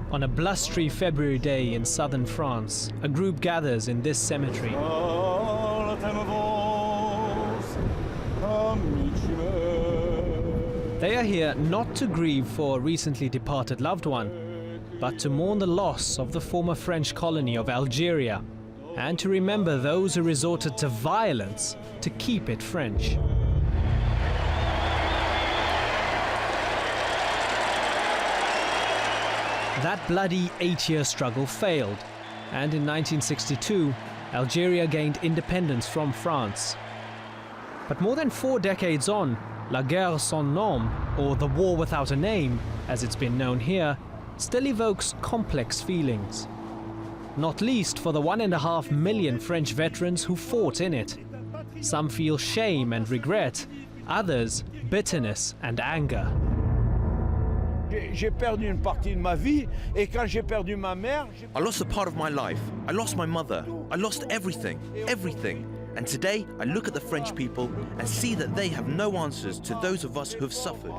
On a blustery February day in southern France, a group gathers in this cemetery. They are here not to grieve for a recently departed loved one, but to mourn the loss of the former French colony of Algeria, and to remember those who resorted to violence to keep it French. That bloody 8-year struggle failed, and in 1962, Algeria gained independence from France. But more than 4 decades on, La Guerre sans nom, or the war without a name, as it's been known here, still evokes complex feelings. Not least for the 1.5 million French veterans who fought in it. Some feel shame and regret, others bitterness and anger. J'ai perdu une partie de ma vie, et quand j'ai perdu ma mère, I lost a part of my life. I lost my mother. I lost everything, everything. And today, I look at the French people and see that they have no answers to those of us who have suffered.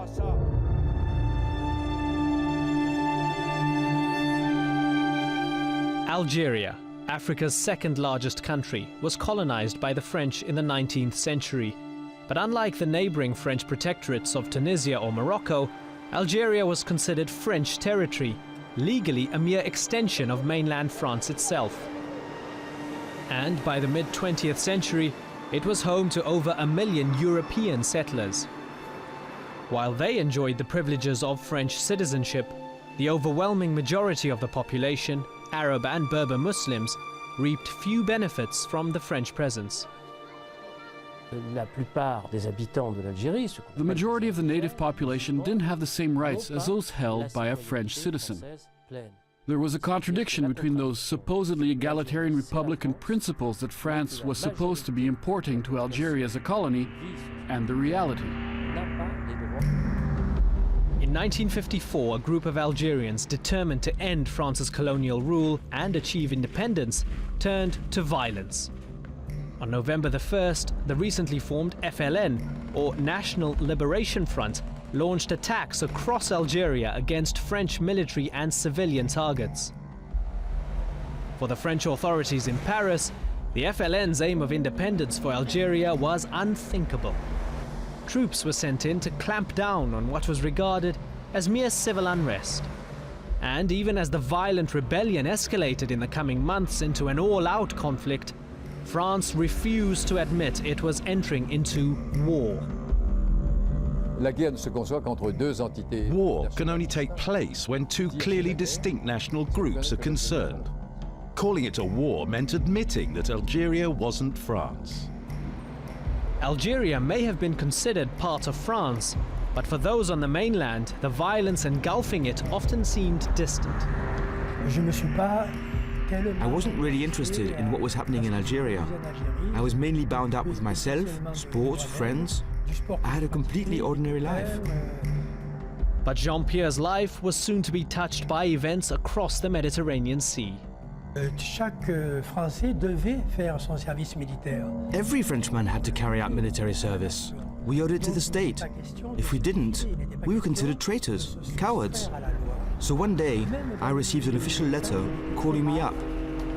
Algeria, Africa's second largest country, was colonized by the French in the 19th century. But unlike the neighboring French protectorates of Tunisia or Morocco, Algeria was considered French territory, legally a mere extension of mainland France itself. And by the mid-20th century, it was home to over 1 million European settlers. While they enjoyed the privileges of French citizenship, the overwhelming majority of the population, Arab and Berber Muslims, reaped few benefits from the French presence. The majority of the native population didn't have the same rights as those held by a French citizen. There was a contradiction between those supposedly egalitarian republican principles that France was supposed to be importing to Algeria as a colony and the reality. In 1954, a group of Algerians determined to end France's colonial rule and achieve independence turned to violence. On November the 1st, the recently formed FLN, or National Liberation Front, launched attacks across Algeria against French military and civilian targets. For the French authorities in Paris, the FLN's aim of independence for Algeria was unthinkable. Troops were sent in to clamp down on what was regarded as mere civil unrest. And even as the violent rebellion escalated in the coming months into an all-out conflict, France refused to admit it was entering into war. War can only take place when two clearly distinct national groups are concerned. Calling it a war meant admitting that Algeria wasn't France. Algeria may have been considered part of France, but for those on the mainland, the violence engulfing it often seemed distant. I wasn't really interested in what was happening in Algeria. I was mainly bound up with myself, sport, friends. I had a completely ordinary life. But Jean-Pierre's life was soon to be touched by events across the Mediterranean Sea. Every Frenchman had to carry out military service. We owed it to the state. If we didn't, we were considered traitors, cowards. So one day, I received an official letter calling me up,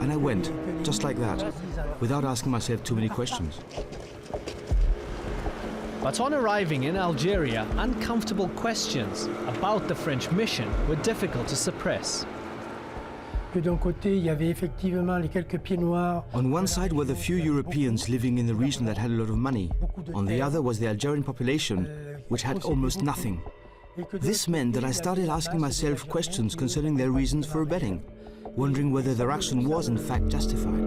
and I went, just like that, without asking myself too many questions. But on arriving in Algeria, uncomfortable questions about the French mission were difficult to suppress. On one side were the few Europeans living in the region that had a lot of money. On the other was the Algerian population, which had almost nothing. This meant that I started asking myself questions concerning their reasons for rebelling, wondering whether their action was in fact justified.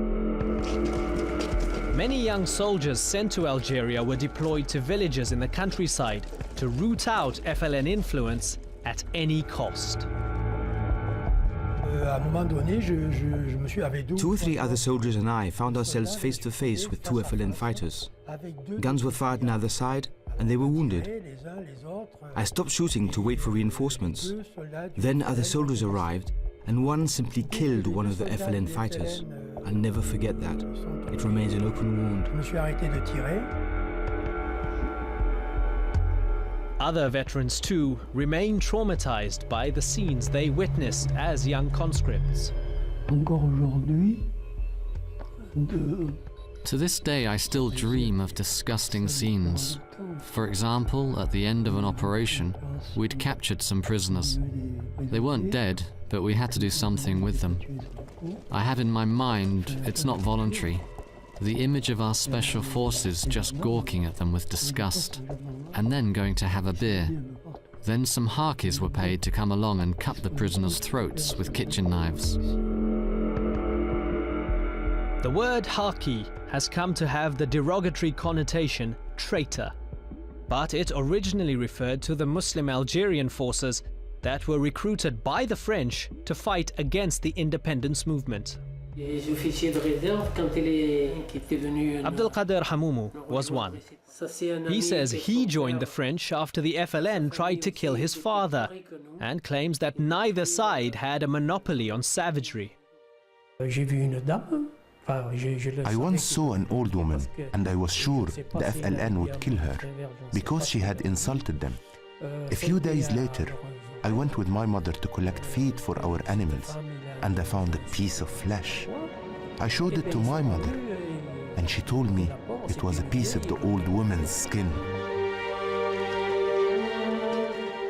Many young soldiers sent to Algeria were deployed to villages in the countryside to root out FLN influence at any cost. 2 or 3 other soldiers and I found ourselves face to face with 2 FLN fighters. Guns were fired on either side, and they were wounded. I stopped shooting to wait for reinforcements. Then other soldiers arrived, and one simply killed one of the FLN fighters. I'll never forget that. It remains an open wound. Other veterans too remain traumatized by the scenes they witnessed as young conscripts. To this day, I still dream of disgusting scenes. For example, at the end of an operation, we'd captured some prisoners. They weren't dead, but we had to do something with them. I have in my mind, it's not voluntary, the image of our special forces just gawking at them with disgust, and then going to have a beer. Then some harkies were paid to come along and cut the prisoners' throats with kitchen knives. The word harki has come to have the derogatory connotation traitor, but it originally referred to the Muslim Algerian forces that were recruited by the French to fight against the independence movement. Abdelkader Hammoumou was one. He says he joined the French after the FLN tried to kill his father, and claims that neither side had a monopoly on savagery. I once saw an old woman, and I was sure the FLN would kill her because she had insulted them. A few days later, I went with my mother to collect feed for our animals, and I found a piece of flesh. I showed it to my mother, and she told me it was a piece of the old woman's skin.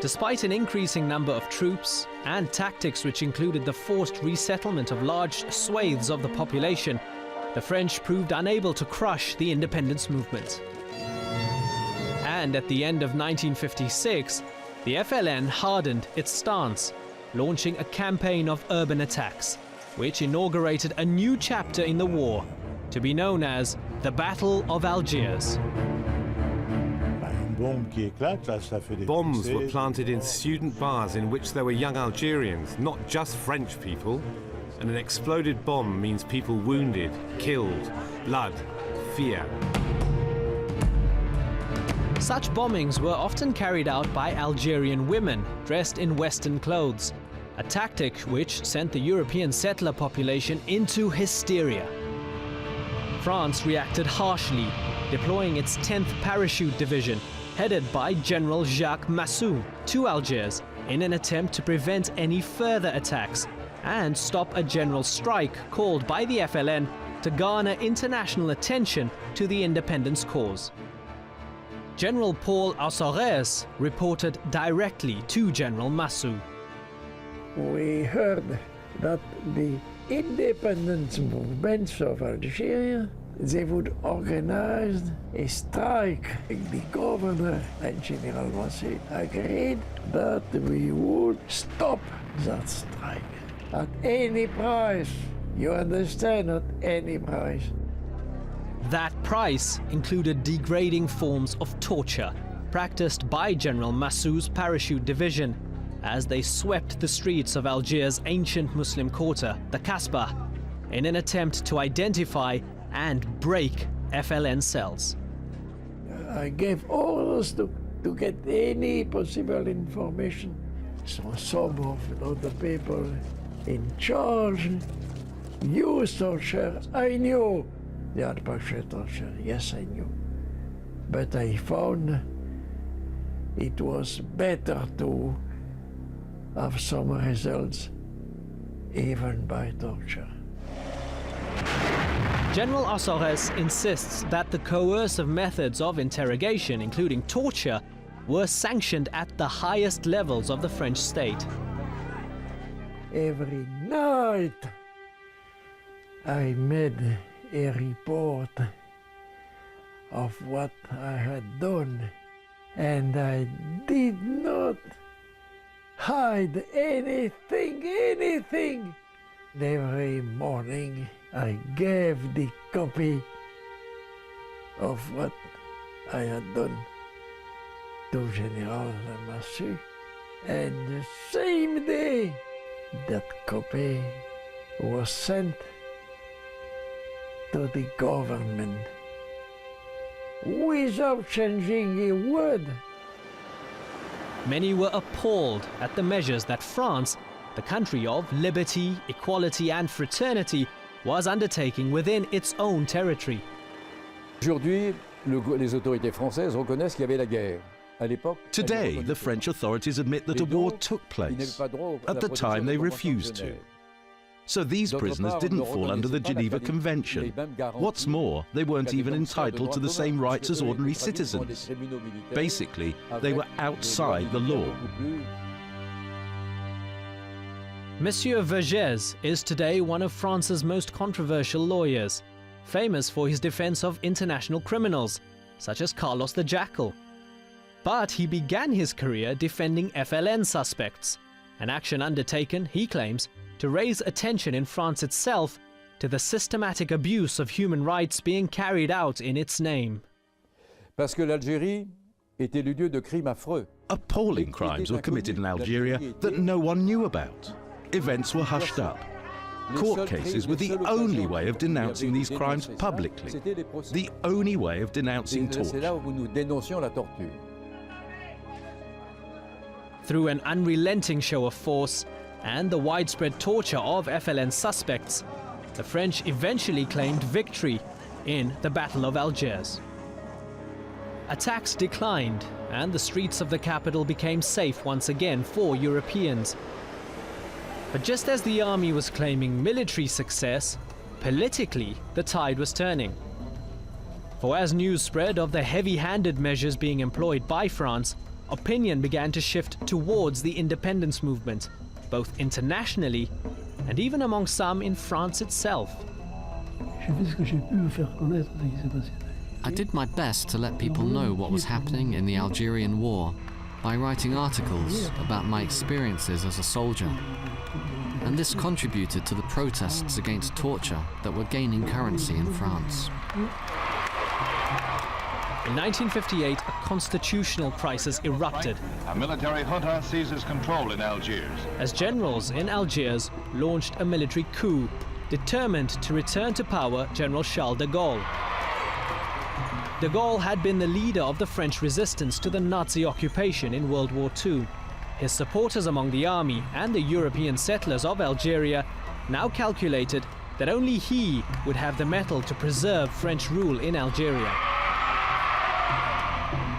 Despite an increasing number of troops and tactics which included the forced resettlement of large swathes of the population, the French proved unable to crush the independence movement. And at the end of 1956, the FLN hardened its stance, launching a campaign of urban attacks, which inaugurated a new chapter in the war, to be known as the Battle of Algiers. Bombs were planted in student bars in which there were young Algerians, not just French people. And an exploded bomb means people wounded, killed, blood, fear. Such bombings were often carried out by Algerian women dressed in Western clothes, a tactic which sent the European settler population into hysteria. France reacted harshly, deploying its 10th Parachute Division, headed by General Jacques Massou, to Algiers in an attempt to prevent any further attacks and stop a general strike called by the FLN to garner international attention to the independence cause. General Paul Aussares reported directly to General Massou. We heard that the independence movements of Algeria, they would organize a strike. The governor and General Musset agreed that we would stop that strike at any price. You understand, at any price. That price included degrading forms of torture practiced by General Massou's Parachute Division as they swept the streets of Algiers' ancient Muslim quarter, the Kasbah, in an attempt to identify and break FLN cells. I gave orders to get any possible information. So some of the people in charge used torture. I knew they had partial torture, yes, I knew. But I found it was better to have some results, even by torture. General Aussares insists that the coercive methods of interrogation, including torture, were sanctioned at the highest levels of the French state. Every night I made a report of what I had done, and I did not hide anything. Every morning I gave the copy of what I had done to General Massou, and the same day that copy was sent to the government without changing a word. Many were appalled at the measures that France, the country of liberty, equality and fraternity, was undertaking within its own territory. Aujourd'hui, les autorités françaises reconnaissent qu'il y avait la guerre. Today, the French authorities admit that a war took place. At the time, they refused to. So these prisoners didn't fall under the Geneva Convention. What's more, they weren't even entitled to the same rights as ordinary citizens. Basically, they were outside the law. Monsieur Vergès is today one of France's most controversial lawyers, famous for his defense of international criminals, such as Carlos the Jackal. But he began his career defending FLN suspects, an action undertaken, he claims, to raise attention in France itself to the systematic abuse of human rights being carried out in its name. Parce que l'Algérie était le lieu de crimes affreux. Appalling crimes were committed in Algeria that no one knew about. Events were hushed up. Court cases were the only way of denouncing these crimes publicly, the only way of denouncing torture. Through an unrelenting show of force and the widespread torture of FLN suspects, the French eventually claimed victory in the Battle of Algiers. Attacks declined and the streets of the capital became safe once again for Europeans. But just as the army was claiming military success, politically the tide was turning. For as news spread of the heavy-handed measures being employed by France, opinion began to shift towards the independence movement, both internationally and even among some in France itself. I did my best to let people know what was happening in the Algerian war by writing articles about my experiences as a soldier. And this contributed to the protests against torture that were gaining currency in France. In 1958, a constitutional crisis erupted. A military junta seizes control in Algiers. As generals in Algiers launched a military coup, determined to return to power General Charles de Gaulle. De Gaulle had been the leader of the French resistance to the Nazi occupation in World War II. His supporters among the army and the European settlers of Algeria now calculated that only he would have the mettle to preserve French rule in Algeria.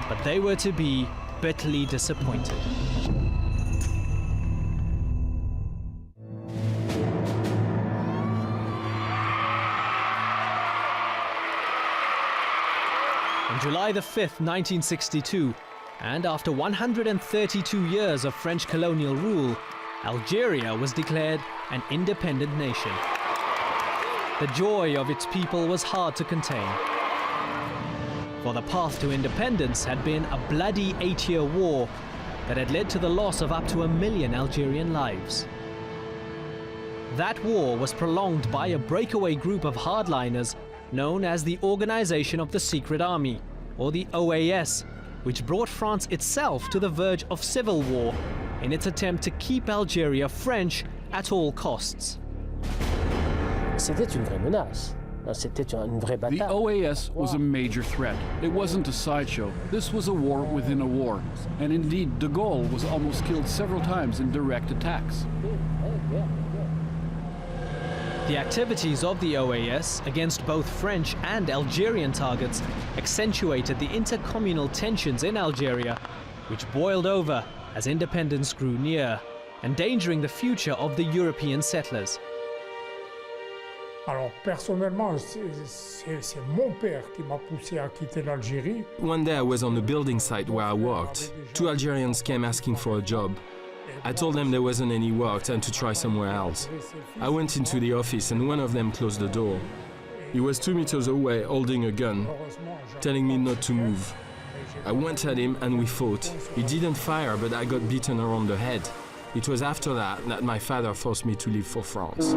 But they were to be bitterly disappointed. On July the 5th, 1962, and after 132 years of French colonial rule, Algeria was declared an independent nation. The joy of its people was hard to contain. For the path to independence had been a bloody 8-year war that had led to the loss of up to 1 million Algerian lives. That war was prolonged by a breakaway group of hardliners known as the Organization of the Secret Army, or the OAS, which brought France itself to the verge of civil war in its attempt to keep Algeria French at all costs. C'était une vraie menace. The OAS was a major threat. It wasn't a sideshow. This was a war within a war. And indeed, de Gaulle was almost killed several times in direct attacks. The activities of the OAS against both French and Algerian targets accentuated the intercommunal tensions in Algeria, which boiled over as independence grew near, endangering the future of the European settlers. Alors personnellement, c'est mon père qui m'a poussé à quitter l'Algérie. One day I was on a building site where I worked. 2 Algerians came asking for a job. I told them there wasn't any work and to try somewhere else. I went into the office and one of them closed the door. He was 2 meters away holding a gun, telling me not to move. I went at him and we fought. He didn't fire, but I got beaten around the head. It was after that my father forced me to leave for France.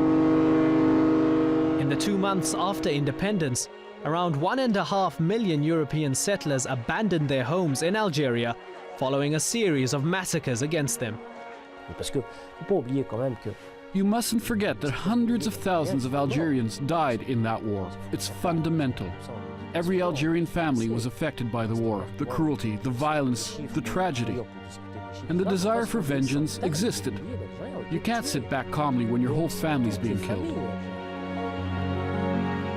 In the 2 months after independence, around 1.5 million European settlers abandoned their homes in Algeria following a series of massacres against them. You mustn't forget that hundreds of thousands of Algerians died in that war. It's fundamental. Every Algerian family was affected by the war, the cruelty, the violence, the tragedy. And the desire for vengeance existed. You can't sit back calmly when your whole family's being killed.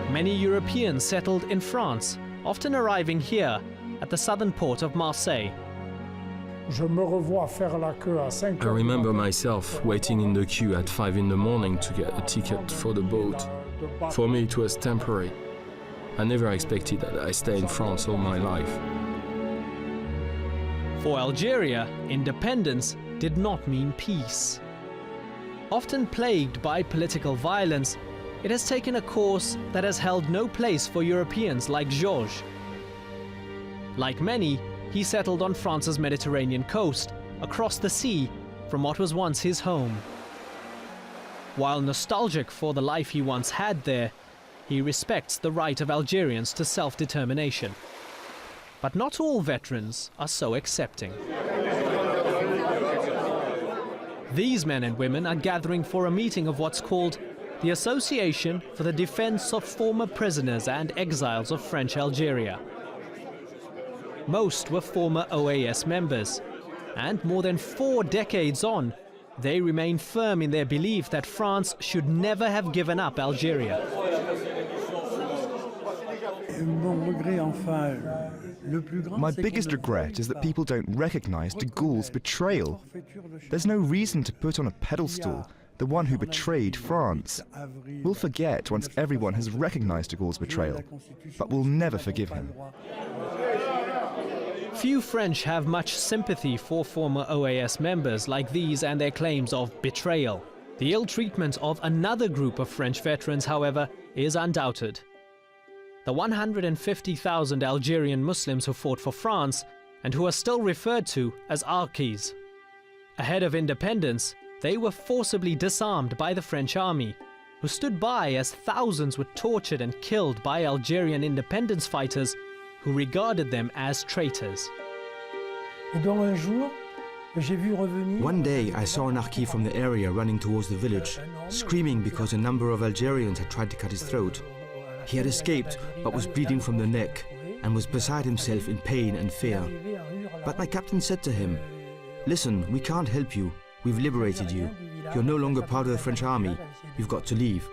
Many Europeans settled in France, often arriving here at the southern port of Marseille. Je me revois faire la queue à 5 I remember myself waiting in the queue at 5 in the morning to get a ticket for the boat. For me, it was temporary. I never expected that I stay in France all my life. For Algeria, independence did not mean peace. Often plagued by political violence, it has taken a course that has held no place for Europeans like Georges. Like many, he settled on France's Mediterranean coast, across the sea from what was once his home. While nostalgic for the life he once had there, he respects the right of Algerians to self-determination. But not all veterans are so accepting. These men and women are gathering for a meeting of what's called the Association for the Defense of Former Prisoners and Exiles of French Algeria. Most were former OAS members, and more than 4 decades on, they remain firm in their belief that France should never have given up Algeria. My biggest regret is that people don't recognize de Gaulle's betrayal. There's no reason to put on a pedestal the one who betrayed France. We'll forget once everyone has recognized de Gaulle's betrayal, but we'll never forgive him. Few French have much sympathy for former OAS members like these and their claims of betrayal. The ill treatment of another group of French veterans, however, is undoubted. The 150,000 Algerian Muslims who fought for France and who are still referred to as Arquis. Ahead of independence, they were forcibly disarmed by the French army, who stood by as thousands were tortured and killed by Algerian independence fighters who regarded them as traitors. One day I saw an Arquis from the area running towards the village, screaming because a number of Algerians had tried to cut his throat. He had escaped but was bleeding from the neck and was beside himself in pain and fear. But my captain said to him, "Listen, we can't help you. We've liberated you. You're no longer part of the French army. You've got to leave."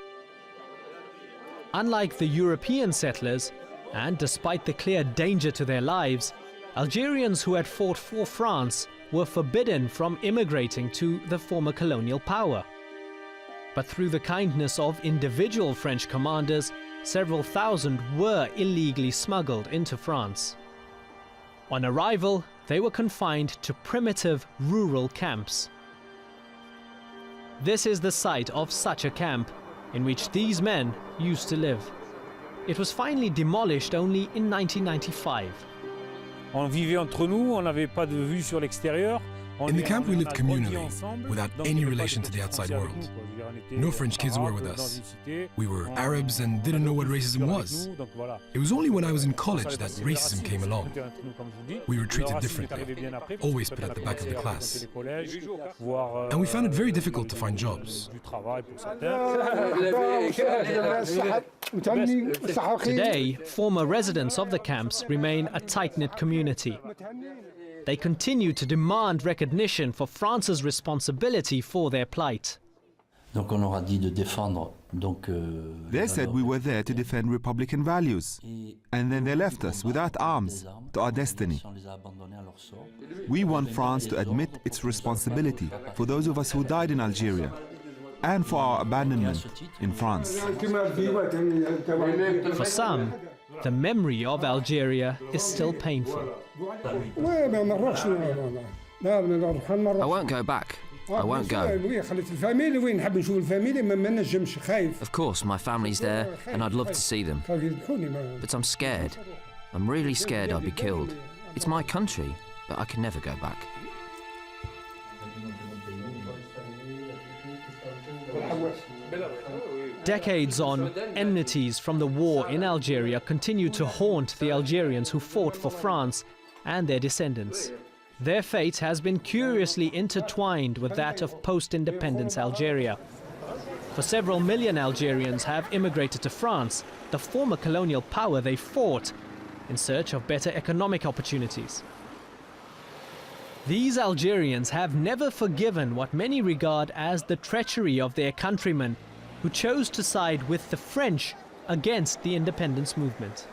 Unlike the European settlers, and despite the clear danger to their lives, Algerians who had fought for France were forbidden from immigrating to the former colonial power. But through the kindness of individual French commanders, several thousand were illegally smuggled into France. On arrival, they were confined to primitive rural camps. This is the site of such a camp, in which these men used to live. It was finally demolished only in 1995. On vivait entre nous, on n'avait pas de vue sur l'extérieur. In the camp we lived communally, without any relation to the outside world. No French kids were with us. We were Arabs and didn't know what racism was. It was only when I was in college that racism came along. We were treated differently, always put at the back of the class. And we found it very difficult to find jobs. Today, former residents of the camps remain a tight-knit community. They continue to demand recognition for France's responsibility for their plight. They said we were there to defend Republican values, and then they left us without arms to our destiny. We want France to admit its responsibility for those of us who died in Algeria, and for our abandonment in France. For some, the memory of Algeria is still painful. I won't go back. I won't go. Of course, my family's there, and I'd love to see them. But I'm scared. I'm really scared I'll be killed. It's my country, but I can never go back. Decades on, enmities from the war in Algeria continue to haunt the Algerians who fought for France and their descendants. Their fate has been curiously intertwined with that of post-independence Algeria. For several million Algerians have immigrated to France, the former colonial power they fought, in search of better economic opportunities. These Algerians have never forgiven what many regard as the treachery of their countrymen, who chose to side with the French against the independence movement.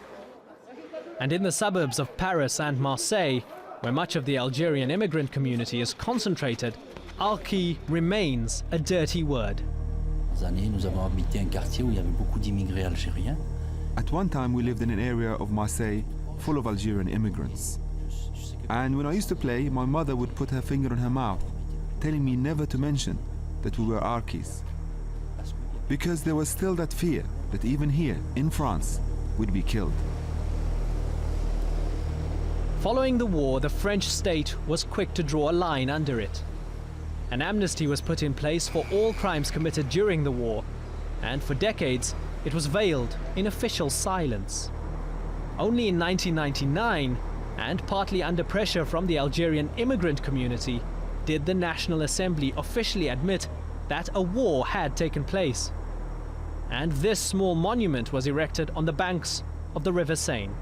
And in the suburbs of Paris and Marseille, Where much of the Algerian immigrant community is concentrated, Alki remains a dirty word. At one time, we lived in an area of Marseille full of Algerian immigrants. And when I used to play, my mother would put her finger on her mouth, telling me never to mention that we were Arkis. Because there was still that fear that even here, in France, we'd be killed. Following the war, the French state was quick to draw a line under it. An amnesty was put in place for all crimes committed during the war, and for decades, it was veiled in official silence. Only in 1999, and partly under pressure from the Algerian immigrant community, did the National Assembly officially admit that a war had taken place. And this small monument was erected on the banks of the River Seine.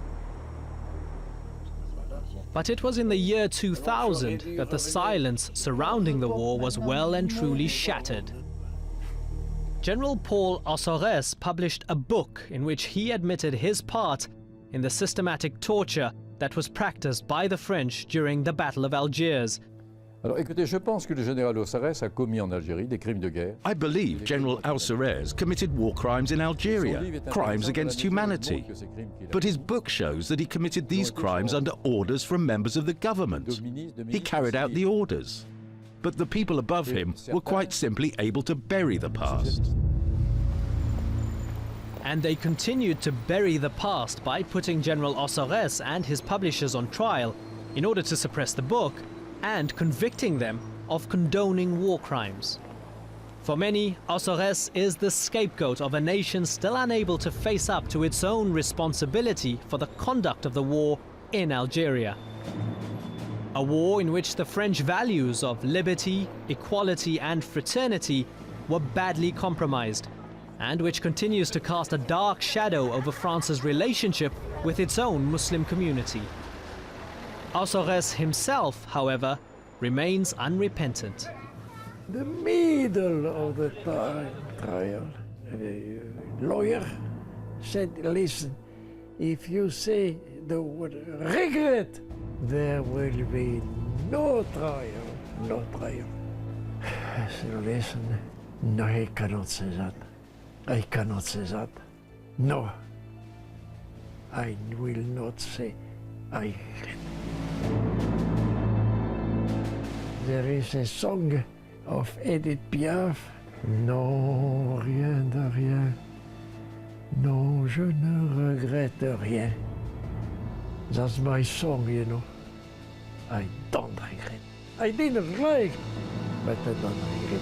But it was in the year 2000 that the silence surrounding the war was well and truly shattered. General Paul Osores published a book in which he admitted his part in the systematic torture that was practiced by the French during the Battle of Algiers. Alors écoutez, je pense que le général Osores a commis en Algérie des crimes de guerre. I believe General Alcerès committed war crimes in Algeria, crimes against humanity. But his book shows that he committed these crimes under orders from members of the government. He carried out the orders. But the people above him were quite simply able to bury the past. And they continued to bury the past by putting General Osores and his publishers on trial in order to suppress the book and convicting them of condoning war crimes. For many, Osores is the scapegoat of a nation still unable to face up to its own responsibility for the conduct of the war in Algeria. A war in which the French values of liberty, equality and fraternity were badly compromised, and which continues to cast a dark shadow over France's relationship with its own Muslim community. Osores himself, however, remains unrepentant. The middle of the trial, the lawyer said, listen, if you say the word regret, there will be no trial, no trial. I said, listen, no, I cannot say that. I cannot say that. No, I will not say I regret. There is a song of Edith Piaf. Non, rien de rien. Non, je ne regrette rien. That's my song, you know. I don't regret. I didn't like, but I don't regret.